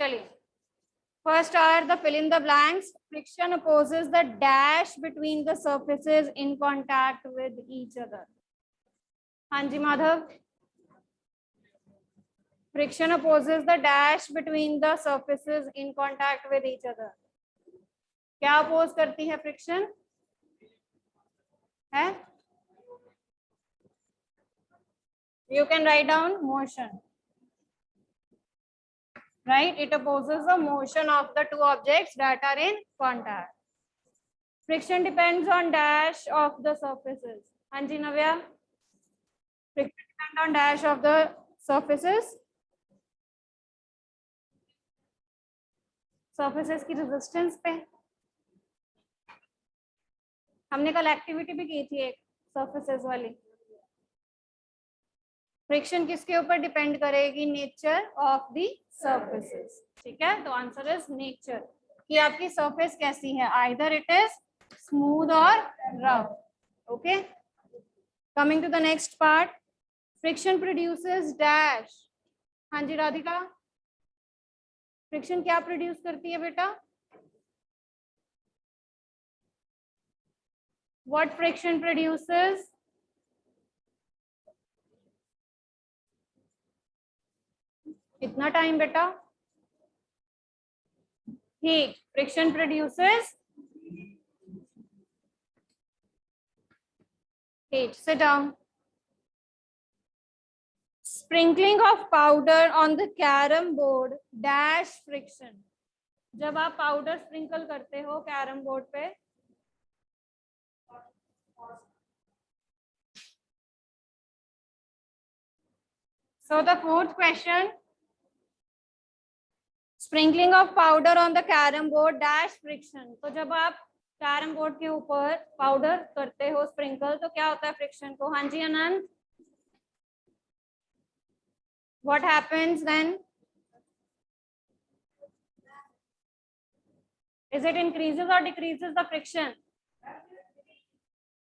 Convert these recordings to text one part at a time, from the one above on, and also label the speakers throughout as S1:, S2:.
S1: चलिए, first are the fill in the blanks. Friction opposes the dash between the surfaces in contact with each other. हाँ जी Madhav. Friction opposes the dash between the surfaces in contact with each other. क्या oppose करती है friction? है? You can write down motion. Right? It opposes the motion of the two objects that are in contact. Friction depends on dash of the surfaces. हाँ जी नव्या. Friction depends on dash of the surfaces. Surfaces की resistance पे. हमने कल activity भी की थी एक surfaces वाली. फ्रिक्शन किसके ऊपर डिपेंड करेगी? Nature of the surfaces. ठीक है, तो आंसर इज नेचर कि आपकी सरफेस कैसी है. आइदर इट इज स्मूथ और rough. Okay, coming to the next part. Friction produces dash. हाँ जी राधिका, फ्रिक्शन क्या प्रोड्यूस करती है बेटा? What friction produces? कितना टाइम बेटा? Heat. Friction produces heat. Sit down. Sprinkling of powder on the carrom board dash friction. जब आप पाउडर स्प्रिंकल करते हो कैरम बोर्ड पे, so the fourth question, sprinkling of powder on the carrom board dash friction. तो जब आप carrom board के ऊपर पाउडर करते हो स्प्रिंकल, तो क्या होता है फ्रिक्शन को? हाँ जी Anant, what happens then? Is it increases or decreases the friction?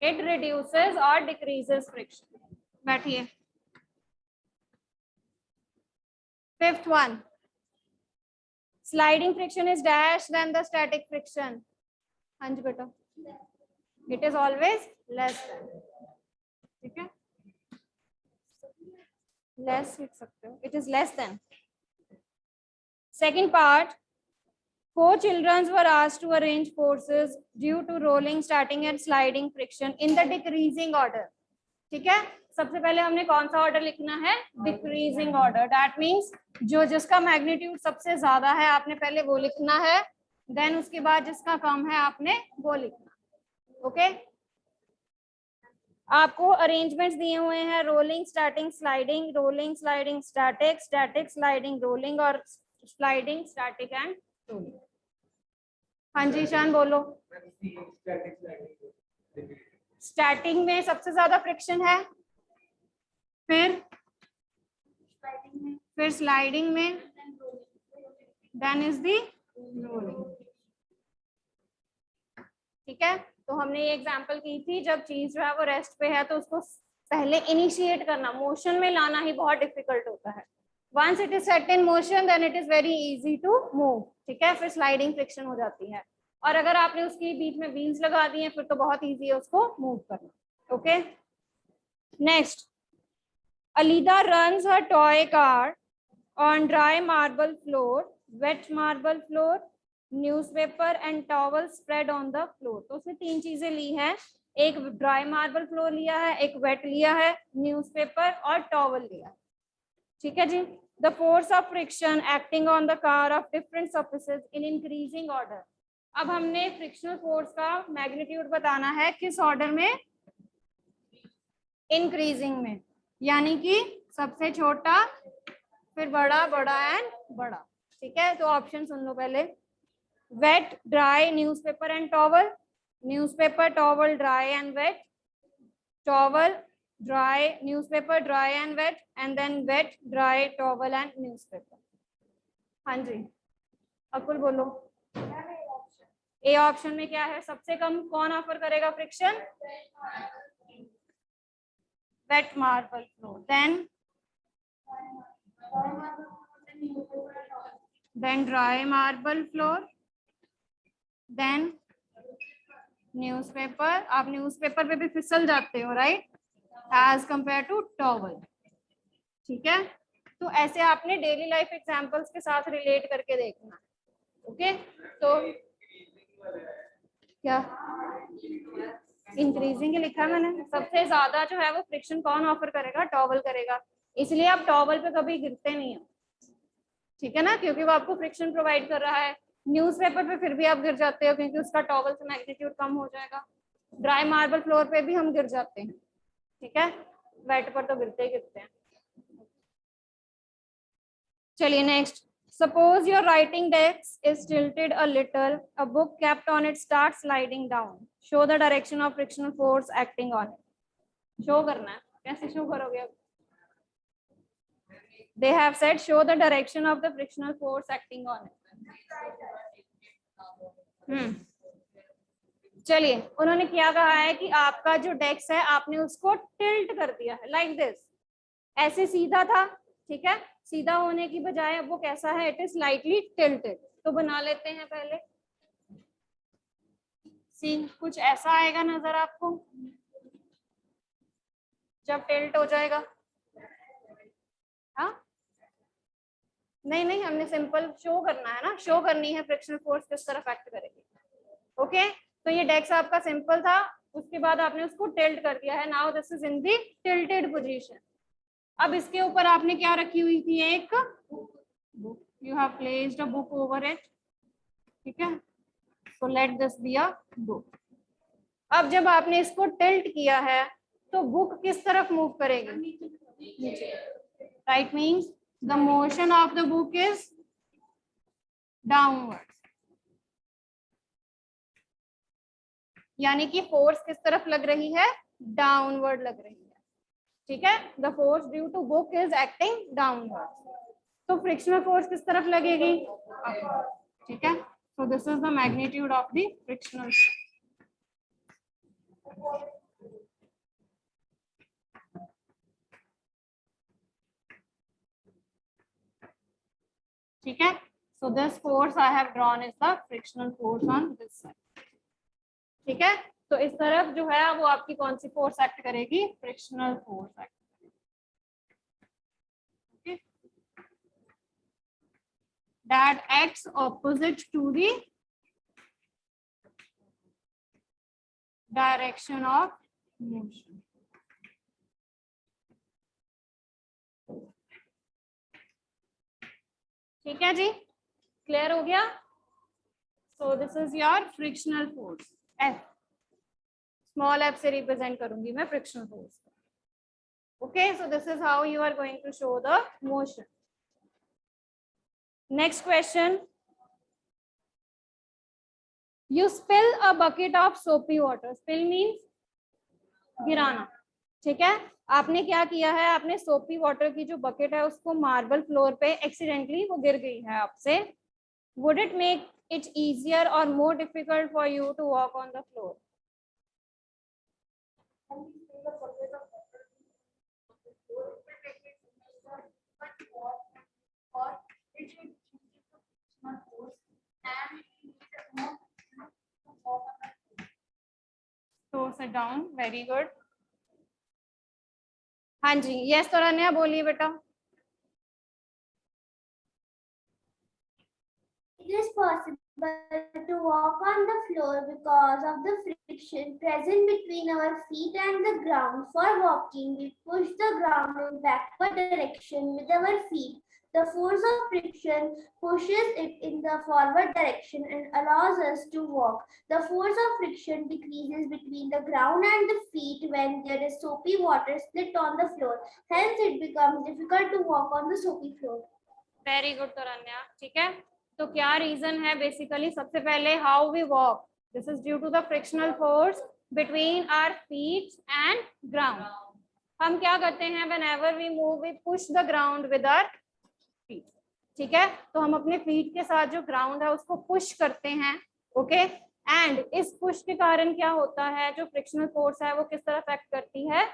S1: It reduces or decreases friction. बैठिए. Fifth one, sliding friction is dash than the static friction. हाँ जी बेटा, it is always less than. ठीक है, less लिख सकते हो. It is less than. Second part, 4 children were asked to arrange forces due to rolling, starting and sliding friction in the decreasing order. ठीक है, सबसे पहले हमने कौन सा ऑर्डर लिखना है? Decreasing order. दैट मींस जो जिसका मैग्नीट्यूड सबसे ज्यादा है आपने पहले वो लिखना है, देन उसके बाद जिसका कम है आपने वो लिखना. ओके, आपको अरेंजमेंट्स दिए हुए हैं. Rolling, starting, sliding, rolling, sliding, static, static, sliding, rolling और स्लाइडिंग, स्टैटिक एंड रोलिंग. हाँ जी ईशान बोलो. स्टैटिक में सबसे ज्यादा फ्रिक्शन है, फिर स्लाइडिंग में, देन इज दी रोलिंग. ठीक है, तो हमने ये एग्जांपल की थी. जब चीज जो है वो रेस्ट पे है तो उसको पहले इनिशिएट करना, मोशन में लाना ही बहुत डिफिकल्ट होता है. Once it is set in motion then it is very easy to move. ठीक है, फिर स्लाइडिंग फ्रिक्शन हो जाती है, और अगर आपने उसके बीच में व्हील्स लगा दिए फिर तो बहुत इजी है उसको मूव करना. Okay, next, Alida runs her toy car on dry marble floor, wet marble floor, newspaper and towel spread on the floor. तो उसने 3 चीजें ली हैं. एक ड्राई मार्बल फ्लोर लिया है, एक वेट लिया है, न्यूज़पेपर और टॉवल लिया है. ठीक है जी. The force of friction acting on the car of different surfaces in increasing order. अब हमने फ्रिक्शनल फोर्स का मैग्नीट्यूड बताना है किस ऑर्डर में? इंक्रीजिंग में, यानी कि सबसे छोटा, फिर बड़ा, बड़ा एंड बड़ा. ठीक है, तो ऑप्शन सुन लो पहले. Wet, dry, newspaper and towel. Newspaper, towel, dry and wet. Towel, dry, newspaper, dry and wet, and then wet, dry, towel and newspaper. हाँ जी अकुल बोलो. ए ऑप्शन में क्या है? सबसे कम कौन ऑफर करेगा friction? wet marble floor. Then then dry marble floor, then newspaper. आप न्यूज़पेपर पे भी फिसल जाते हो, right, as compare to towel. ठीक है, तो ऐसे आपने डेली लाइफ एग्जांपल्स के साथ रिलेट करके देखना. ओके, तो क्या इंक्रीजिंग लिखा है मैंने. सबसे ज्यादा जो है वो फ्रिक्शन कौन ऑफर करेगा? टॉवल करेगा. इसलिए आप टॉवल पे कभी गिरते नहीं हो, ठीक है ना, क्योंकि वो आपको फ्रिक्शन प्रोवाइड कर रहा है. न्यूज़पेपर पे फिर भी आप गिर जाते हो क्योंकि उसका टॉवल से मैग्नीट्यूड कम हो जाएगा. ड्राई मार्बल फ्लोर पे भी हम गिर जाते हैं, ठीक है, वेट पर तो गिरते ही गिरते हैं. चलिए next. Suppose your writing desk is tilted a little. A book kept on it starts sliding down. Show the direction of frictional force acting on it. Show करना है. कैसे show करोगे अब? They have said show the direction of the frictional force acting on it. चलिए, उन्होंने क्या कहा है कि आपका जो डेस्क है आपने उसको टिल्ट कर दिया है, लाइक दिस. ऐसे सीधा था, ठीक है, सीधा होने की बजाय अब वो कैसा है? It is slightly tilted. तो बना लेते हैं पहले. सीन कुछ ऐसा आएगा नजर आपको जब टिल्ट हो जाएगा. हाँ, नहीं, हमने सिंपल शो करना है ना, शो करनी है फ्रिक्शनल फोर्स किस तरह अफेक्ट करेगी. ओके, तो ये डेस्क आपका सिंपल था, उसके बाद आपने उसको टिल्ट कर दिया है. Now this is in the tilted position. अब इसके ऊपर आपने क्या रखी हुई थी? एक book. You have placed a book over it, ठीक है, so let this be a book. अब जब आपने इसको टिल्ट किया है तो बुक किस तरफ मूव करेगी? नीचे. Right means the motion of the book is downward. यानी कि फोर्स किस तरफ लग रही है? डाउनवर्ड लग रही है. ठीक है, the force due to book is acting downward. तो फ्रिक्शनल फोर्स किस तरफ लगेगी? ठीक है, so this is the magnitude of the frictional. ठीक है, so this force I have drawn is the frictional force on this side. ठीक है, तो इस तरफ जो है वो आपकी कौन सी फोर्स एक्ट करेगी? Frictional force act. That acts opposite to the direction of motion. ठीक है जी, क्लियर हो गया. So this is your frictional force. F, small f से रिप्रेजेंट करूंगी मैं frictional force. Okay, so this is how you are going to show the motion. Next question. You spill a bucket of soapy water. Spill means गिराना. ठीक है, आपने क्या किया है? आपने सोपी वाटर की जो बकेट है उसको मार्बल फ्लोर पे एक्सीडेंटली वो गिर गई है आपसे. Would it make it easier or more difficult for you to walk on the floor? So sit down. Very good. हाँ जी, यस तो रन्या बोलिए बेटा.
S2: It is possible to walk on the floor because of the friction present between our feet and the ground. For walking, we push the ground in backward direction with our feet. The force of friction pushes it in the forward direction and allows us to walk. The force of friction decreases between the ground and the feet when there is soapy water split on the floor. Hence, it becomes difficult to walk on the soapy floor.
S1: Very good तरन्या. ठीक है, तो क्या reason है? Basically सबसे पहले how we walk. This is due to the frictional force between our feet and ground. हम क्या करते हैं? Whenever we move we push the ground with our feet. ठीक है, तो हम अपने फीट के साथ जो ग्राउंड है उसको पुश करते हैं. ओके, एंड इस पुश के कारण क्या होता है? जो फ्रिक्शनल फोर्स है वो किस तरह अफेक्ट करती है?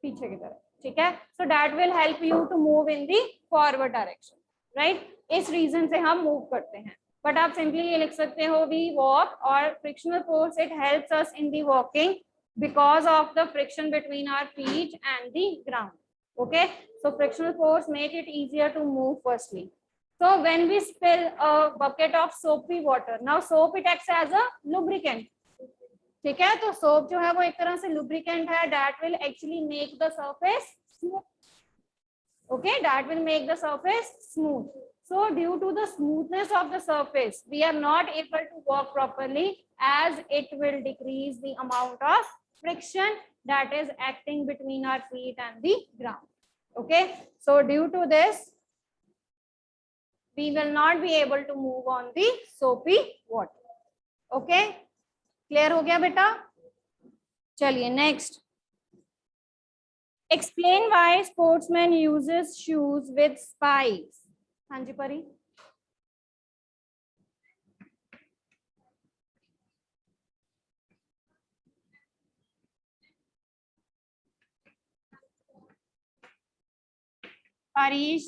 S1: पीछे की तरफ. ठीक है, so that will help you to move in the forward direction. Right, इस रीजन से हम मूव करते हैं। बट आप सिंपली ये लिख सकते हो वी वॉक, और frictional force it helps us in the walking because of the friction between our feet and the ground. Okay, so frictional force make it easier to move firstly. So when we spill a bucket of soapy water, now soap it acts as a lubricant. ठीक है, तो soap जो है वो एक तरह से lubricant है, that will actually make the surface smooth. Okay, that will make the surface smooth. So due to the smoothness of the surface, we are not able to walk properly, as it will decrease the amount of friction that is acting between our feet and the ground. Okay, so due to this, we will not be able to move on the soapy water. Okay, clear हो गया बेटा? चलिए next. Explain why sportsman uses shoes with spikes. हाँ जी परी. Arish.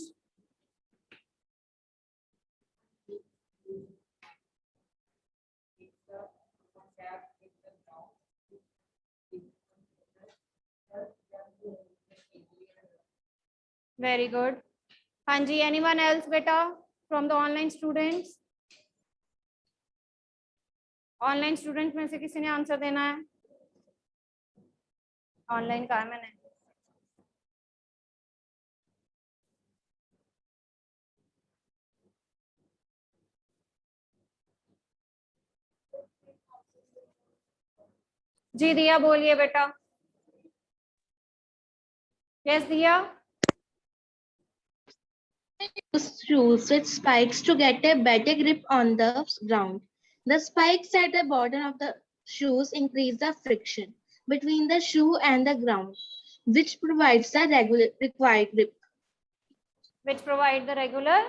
S1: Very good. हाँ जी, anyone else बेटा from the online students? Online student में से किसी ने आंसर देना है? ऑनलाइन कहा है मैंने? जी दिया बोलिए बेटा. यस दिया.
S3: Shoes with spikes to get a better grip on the ground. The spikes at the bottom of the shoes increase the friction between the shoe and the ground, which provides the required grip.
S1: Which provide the regular?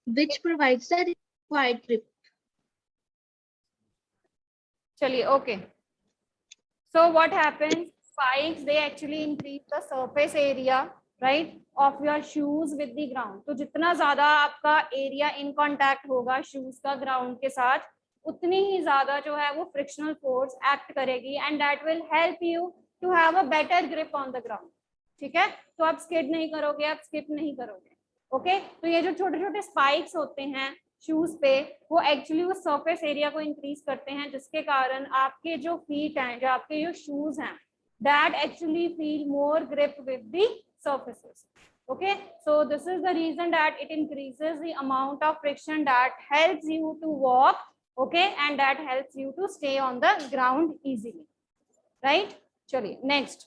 S3: Which provides the required grip.
S1: चलिए okay. So what happens? Spikes they actually increase the surface area, right, of your shoes with the ground. तो जितना ज्यादा आपका area in contact होगा shoes का ground के साथ, उतनी ही ज्यादा जो है वो फ्रिक्शनल फोर्स एक्ट करेगी, and that will help you to have a better grip on the ground. ठीक है, तो आप स्किड नहीं करोगे, आप स्किप नहीं करोगे. ओके, तो ये जो छोटे छोटे स्पाइक्स होते हैं शूज पे, वो एक्चुअली वो सरफेस एरिया को इंक्रीज करते हैं, जिसके कारण आपके जो फीट हैं, जो आपके जो शूज हैं, that actually feel more grip with the surfaces. Okay, so this is the reason that it increases the amount of friction that helps you to walk, okay, and that helps you to stay on the ground easily, right? Chaliye next.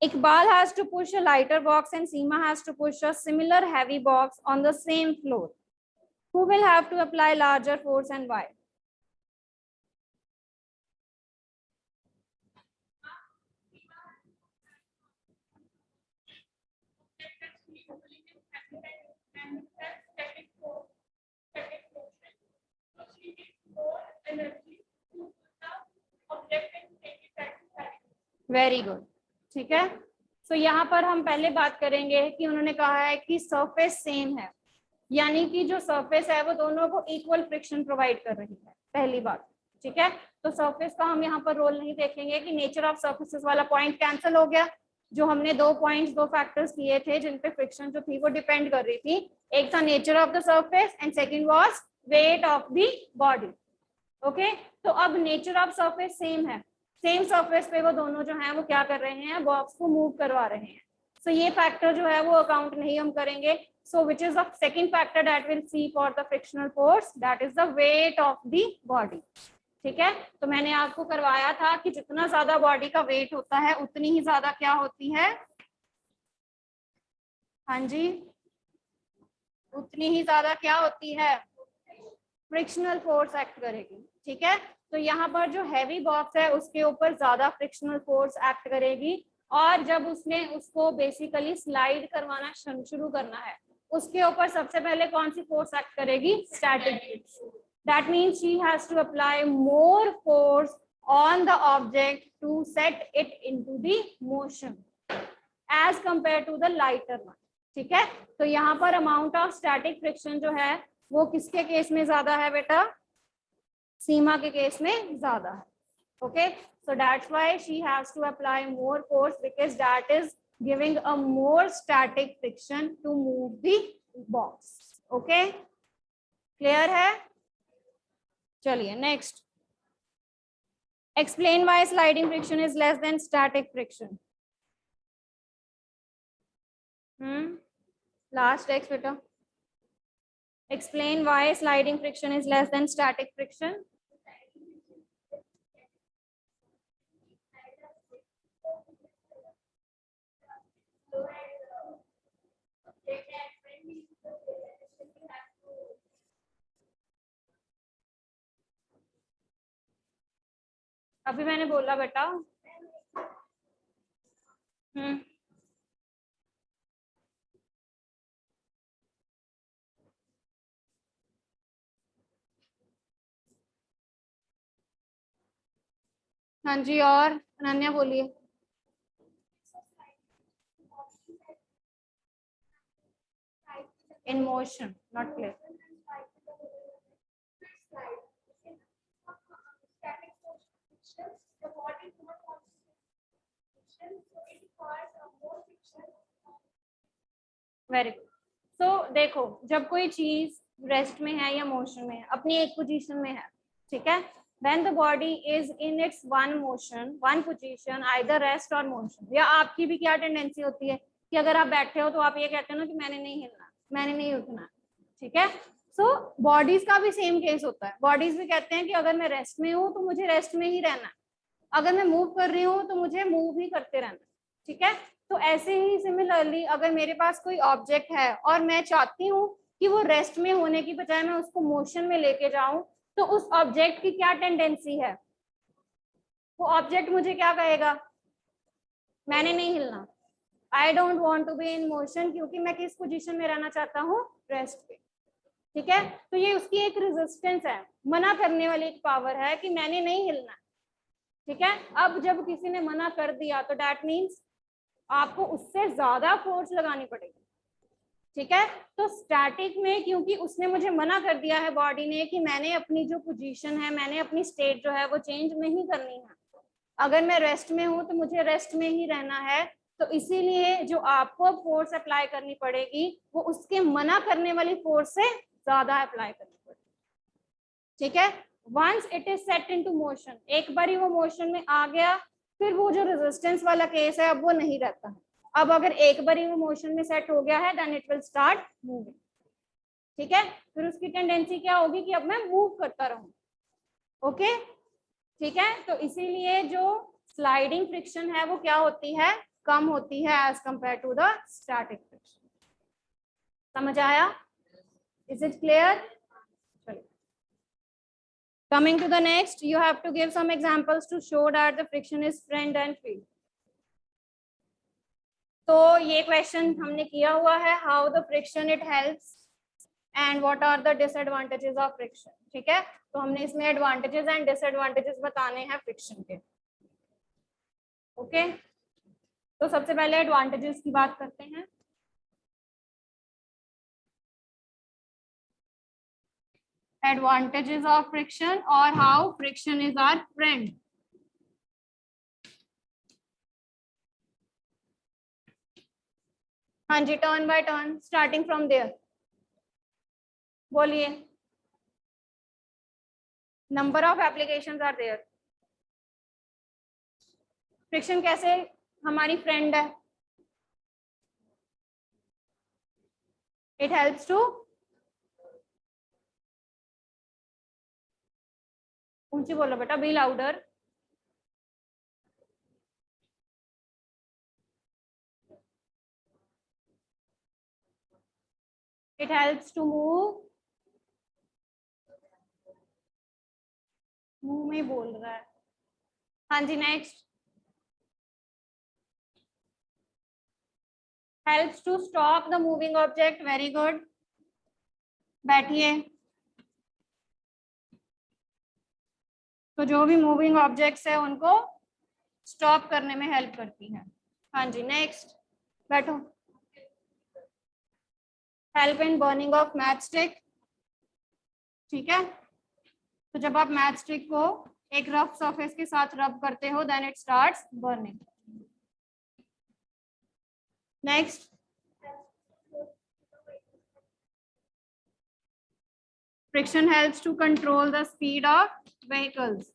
S1: Iqbal has to push a lighter box and Seema has to push a similar heavy box on the same floor. Who will have to apply larger force and why? Very good. ठीक है, सो यहाँ पर हम पहले बात करेंगे कि उन्होंने कहा है कि सरफेस सेम है, यानी कि जो सरफेस है वो दोनों को इक्वल फ्रिक्शन प्रोवाइड कर रही है, पहली बात. ठीक है, तो सरफेस का हम यहाँ पर रोल नहीं देखेंगे कि नेचर ऑफ सरफेसेस वाला पॉइंट कैंसिल हो गया. जो हमने दो फैक्टर्स किए थे जिन पे फ्रिक्शन जो थी वो डिपेंड कर रही थी, एक था nature of the surface and second was wait of the body. Okay, तो अब नेचर ऑफ सरफेस सेम है, सेम सरफेस पे वो दोनों जो हैं वो क्या कर रहे हैं, बॉक्स को मूव करवा रहे हैं. सो ये फैक्टर जो है वो अकाउंट नहीं हम करेंगे. So which is the second factor that will see for the frictional force, that is the weight of the body. ठीक है, तो मैंने आपको करवाया था कि जितना ज्यादा बॉडी का वेट होता है उतनी ही ज्यादा क्या होती है, हाँ जी, उतनी ही ज्यादा क्या होती है, फ्रिक्शनल फोर्स एक्ट करेगी. ठीक है, तो यहाँ पर जो हैवी बॉक्स है उसके ऊपर ज्यादा फ्रिक्शनल फोर्स एक्ट करेगी, और जब उसने उसको बेसिकली स्लाइड करवाना शुरू करना है, उसके ऊपर सबसे पहले कौन सी फोर्स एक्ट करेगी, static. That means she has to apply more force on the object to set it into the motion as compared to the lighter one. ठीक है, तो यहाँ पर अमाउंट ऑफ स्टैटिक फ्रिक्शन जो है वो किसके केस में ज्यादा है बेटा? सीमा के केस में ज्यादा है. Okay, so that's why she has to apply more force because that is giving a more static friction to move the box. Okay, clear है? चलिए next. Explain why sliding friction is less than static friction. Last text beta. Explain why sliding friction is less than static friction. अभी मैंने बोला बेटा. हाँ जी, और अनन्या बोलिए. In motion, not play. Very good. So देखो, जब कोई चीज रेस्ट में है या मोशन में है, अपनी एक पोजीशन में है, ठीक है, when the body is in its one motion, one position, either rest or motion. या आपकी भी क्या टेंडेंसी होती है कि अगर आप बैठे हो तो आप ये कहते हो ना कि मैंने नहीं हिलना, मैंने नहीं उठना, ठीक है. सो बॉडीज का भी सेम केस होता है. बॉडीज भी कहते हैं कि अगर मैं रेस्ट में हूँ तो मुझे रेस्ट में ही रहना है, अगर मैं मूव कर रही हूँ तो मुझे मूव ही करते रहना, ठीक है. तो ऐसे ही सिमिलरली अगर मेरे पास कोई ऑब्जेक्ट है और मैं चाहती हूँ कि वो रेस्ट में होने की बजाय मैं उसको मोशन में लेके जाऊं, तो उस ऑब्जेक्ट की क्या टेंडेंसी है? वो ऑब्जेक्ट मुझे क्या कहेगा? मैंने नहीं हिलना, I don't want to be in motion, क्योंकि मैं किस पोजीशन में रहना चाहता हूँ? रेस्ट पे, ठीक है. तो ये उसकी एक रेजिस्टेंस है, मना करने वाली एक पावर है कि मैंने नहीं हिलना, ठीक है. अब जब किसी ने मना कर दिया तो दैट मीन्स आपको उससे ज्यादा फोर्स लगानी पड़ेगी, ठीक है. तो स्टैटिक में क्योंकि उसने मुझे मना कर दिया है बॉडी ने कि मैंने अपनी जो पोजीशन है, मैंने अपनी स्टेट जो है वो चेंज नहीं करनी है, अगर मैं रेस्ट में हूं तो मुझे रेस्ट में ही रहना है, तो इसीलिए जो आपको फोर्स अप्लाई करनी पड़ेगी वो उसके मना करने वाली फोर्स से ज्यादा अप्लाई करनी पड़ेगी, ठीक है. Once it is set into motion, एक बार ही वो मोशन में आ गया, फिर वो जो रेजिस्टेंस वाला केस है अब वो नहीं रहता है. अब अगर एक बार ही वो मोशन में सेट हो गया है then it will start moving, ठीक है. फिर उसकी टेंडेंसी क्या होगी कि अब मैं मूव करता रहूं. ओके, ठीक है. तो इसीलिए जो स्लाइडिंग फ्रिक्शन है वो क्या होती है? कम होती है as compare to the static friction. समझ आया? Is it clear? Coming to the next, you have to give some examples to show that the friction is friend and field. तो ये क्वेश्चन हमने किया हुआ है, how the friction it helps and what are the disadvantages of friction, ठीक है. तो हमने इसमें एडवांटेजेस एंड डिसएडवांटेजेस बताने हैं फ्रिक्शन के. ओके, तो सबसे पहले एडवांटेजेस की बात करते हैं. Advantages of friction or how friction is our friend. हाँ जी, turn by turn, starting from there. बोलिए. Number of applications are there. Friction कैसे हमारी फ्रेंड है? इट हेल्प्स टू, ऊंची बोलो बेटा, be louder. It helps to move, मुंह में बोल रहा है. हाँ जी, next. Helps to stop the moving object. Very good. बैठिए. तो जो भी मूविंग ऑब्जेक्ट्स है उनको स्टॉप करने में हेल्प करती है। हाँ जी, नेक्स्ट बैठो। Help in burning of match stick. ठीक है, तो जब आप मैच स्टिक को एक रफ सरफेस के साथ रब करते हो then it starts burning. Next, friction helps to control the speed of vehicles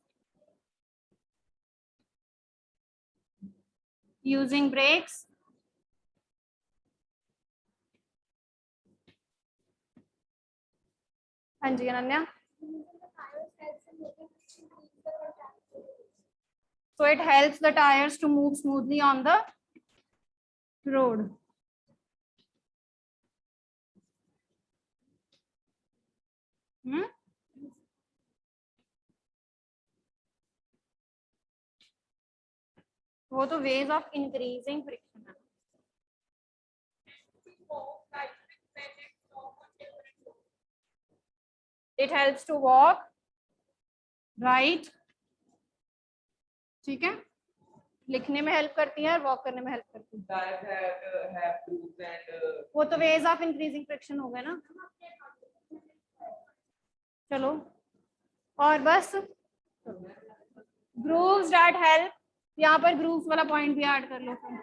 S1: using brakes, हाँ जी Ananya, so it helps the tires to move smoothly on the road. वो तो ways of increasing friction है। It helps to walk right, ठीक है, लिखने में help करती है और वॉक करने में हेल्प करती है। वो तो वेज ऑफ इंक्रीजिंग फ्रिक्शन हो गए ना। चलो और बस ग्रूव्स दैट हेल्प, यहाँ पर ग्रूव्स वाला पॉइंट भी ऐड कर लो फिर।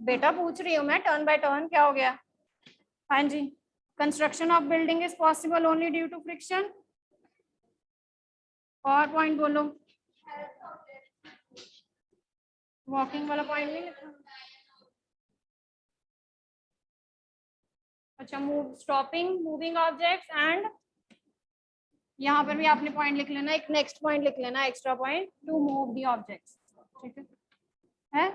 S1: बेटा पूछ रही हूँ मैं टर्न बाय टर्न, क्या हो गया? हाँ जी, construction of building is possible only due to friction. और पॉइंट बोलो। वॉकिंग वाला पॉइंट नहीं लिखा? अच्छा, move stopping moving objects and यहाँ पर भी आपने पॉइंट लिख लेना, एक नेक्स्ट पॉइंट लिख लेना, extra point two move the objects. ठीक है,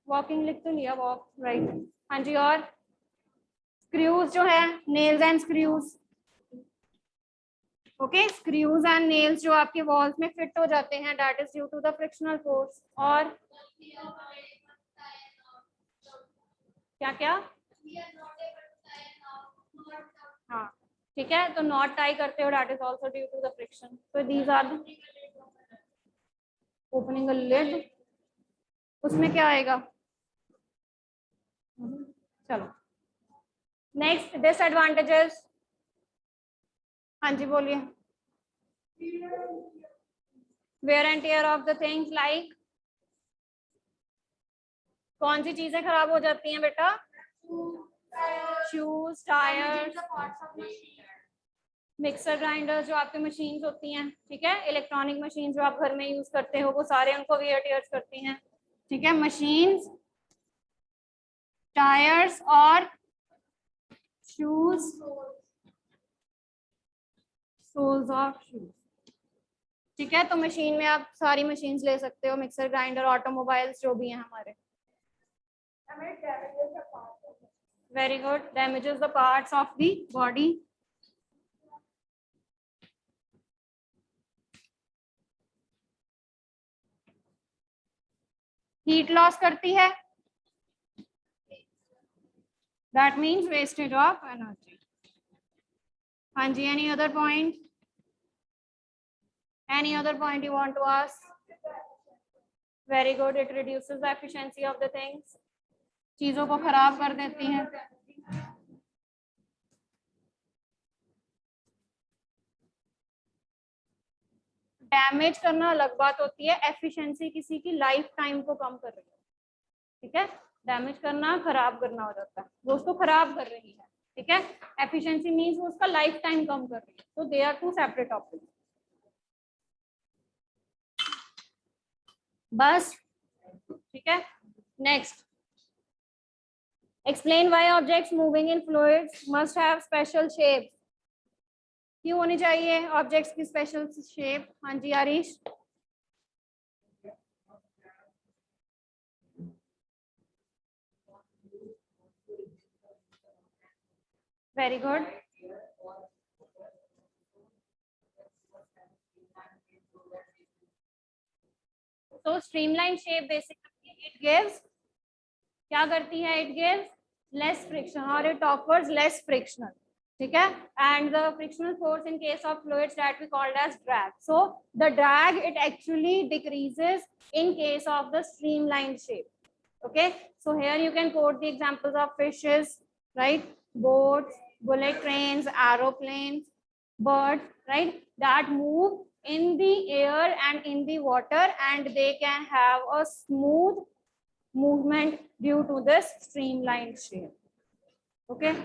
S1: वॉकिंग लिख तो लिया, वॉक राइट। हाँ जी, और स्क्रूज जो है, nails and screws. Okay, screws and nails जो आपके वॉल्स में फिट हो जाते हैं that is due to the frictional force. और क्या क्या? हाँ ठीक है, तो नॉट टाई करते हो that is also due to the friction. So these are the opening a lid, उसमें क्या आएगा? चलो नेक्स्ट, डिसएडवांटेजेस। हाँ जी बोलिए। Wear and tear of the things like, कौन सी चीजें खराब हो जाती हैं बेटा? शूज, टायर्स, मिक्सर ग्राइंडर जो आपकी मशीन्स होती हैं, ठीक है, इलेक्ट्रॉनिक मशीन जो आप घर में यूज करते हो वो सारे उनको वेयर टेयर्स करती हैं। ठीक है, मशीन्स, टायर्स और शूज, सोल्स ऑफ शूज। ठीक है, तो मशीन में आप सारी मशीन्स ले सकते हो, मिक्सर ग्राइंडर, ऑटोमोबाइल्स जो भी हैं हमारे। Very good, damages the parts of the body. Heat loss करती है, that means wastage of energy. हाँ जी, any other point? Any other point you want to ask? Very good. It reduces the efficiency of the things. चीजों को खराब कर देती हैं। डैमेज करना अलग बात होती है, एफिशिएंसी किसी की लाइफ टाइम को कम कर रही है। ठीक है, डैमेज करना खराब करना हो जाता है, वो उसको खराब कर रही है। ठीक है, एफिशिएंसी मीन्स वो उसका लाइफ टाइम कम कर रही है। तो they are two separate topics. बस ठीक है, next, explain why objects moving in fluids must have special shape. क्यों होनी चाहिए ऑब्जेक्ट्स की स्पेशल शेप? हाँ जी आरिश। वेरी गुड, तो streamline shape basically it gives, क्या करती है? It gives less friction, or it offers less frictional. Okay, and the frictional force in case of fluids that we called as drag. So the drag, it actually decreases in case of the streamlined shape. Okay, so here you can quote the examples of fishes, right? Boats, bullet trains, aeroplanes, birds, right? That move in the air and in the water, and they can have a smooth movement due to this streamlined shape. Okay.